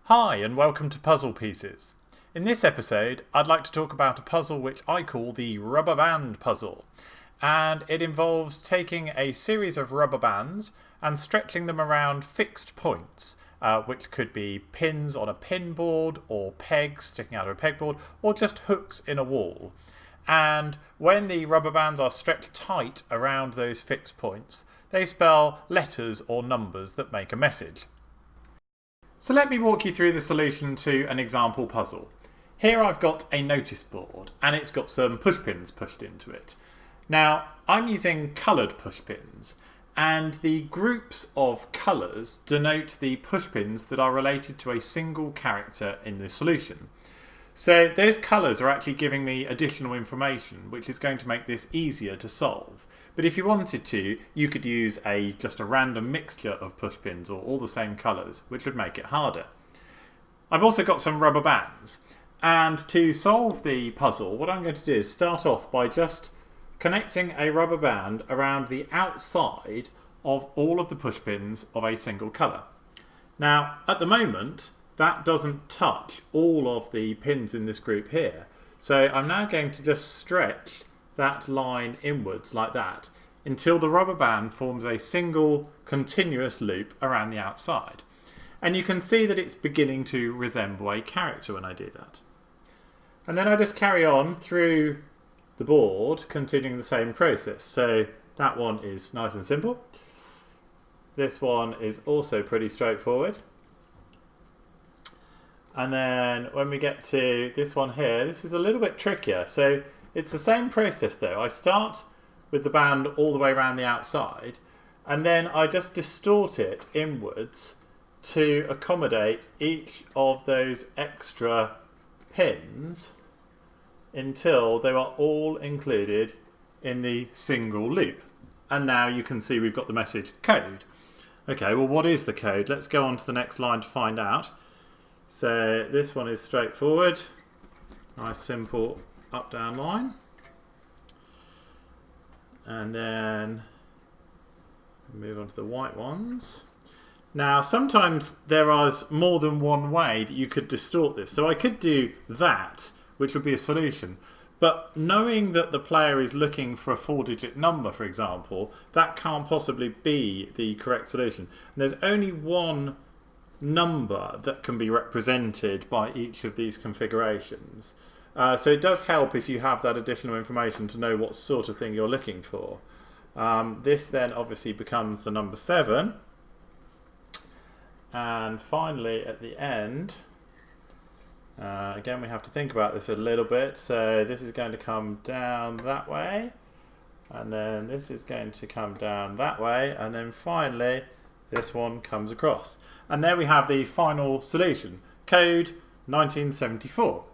Hi and welcome to Puzzle Pieces. In this episode I'd like to talk about a puzzle which I call the rubber band puzzle, and it involves taking a series of rubber bands and stretching them around fixed points, which could be pins on a pin board or pegs sticking out of a pegboard or just hooks in a wall. And when the rubber bands are stretched tight around those fixed points, they spell letters or numbers that make a message. So let me walk you through the solution to an example puzzle. Here I've got a notice board and it's got some pushpins pushed into it. Now I'm using coloured pushpins, and the groups of colours denote the pushpins that are related to a single character in the solution. So those colours are actually giving me additional information which is going to make this easier to solve. But if you wanted to, you could use just a random mixture of pushpins or all the same colours, which would make it harder. I've also got some rubber bands, and to solve the puzzle what I'm going to do is start off by just connecting a rubber band around the outside of all of the pushpins of a single colour. Now at the moment that doesn't touch all of the pins in this group here, so I'm now going to just stretch that line inwards like that until the rubber band forms a single continuous loop around the outside. And you can see that it's beginning to resemble a character when I do that. And then I just carry on through the board, continuing the same process. So that one is nice and simple. This one is also pretty straightforward. And then when we get to this one here, this is a little bit trickier. So it's the same process though. I start with the band all the way around the outside, and then I just distort it inwards to accommodate each of those extra pins until they are all included in the single loop. And now you can see we've got the message code. Okay, well what is the code? Let's go on to the next line to find out. So this one is straightforward. Nice simple up-down line. And then move on to the white ones. Now sometimes there is more than one way that you could distort this. So I could do that, which would be a solution. But knowing that the player is looking for a 4-digit number, for example, that can't possibly be the correct solution. And there's only one number that can be represented by each of these configurations. So it does help if you have that additional information to know what sort of thing you're looking for. This then obviously becomes the number 7. And finally at the end, again we have to think about this a little bit. So this is going to come down that way, and then this is going to come down that way, and then finally this one comes across. And there we have the final solution, code 1974.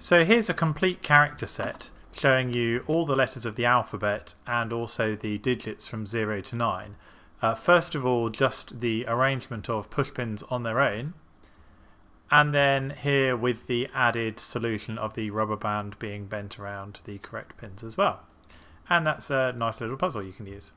So here's a complete character set showing you all the letters of the alphabet and also the digits from 0 to 9. First of all, just the arrangement of pushpins on their own, and then here with the added solution of the rubber band being bent around the correct pins as well. And that's a nice little puzzle you can use.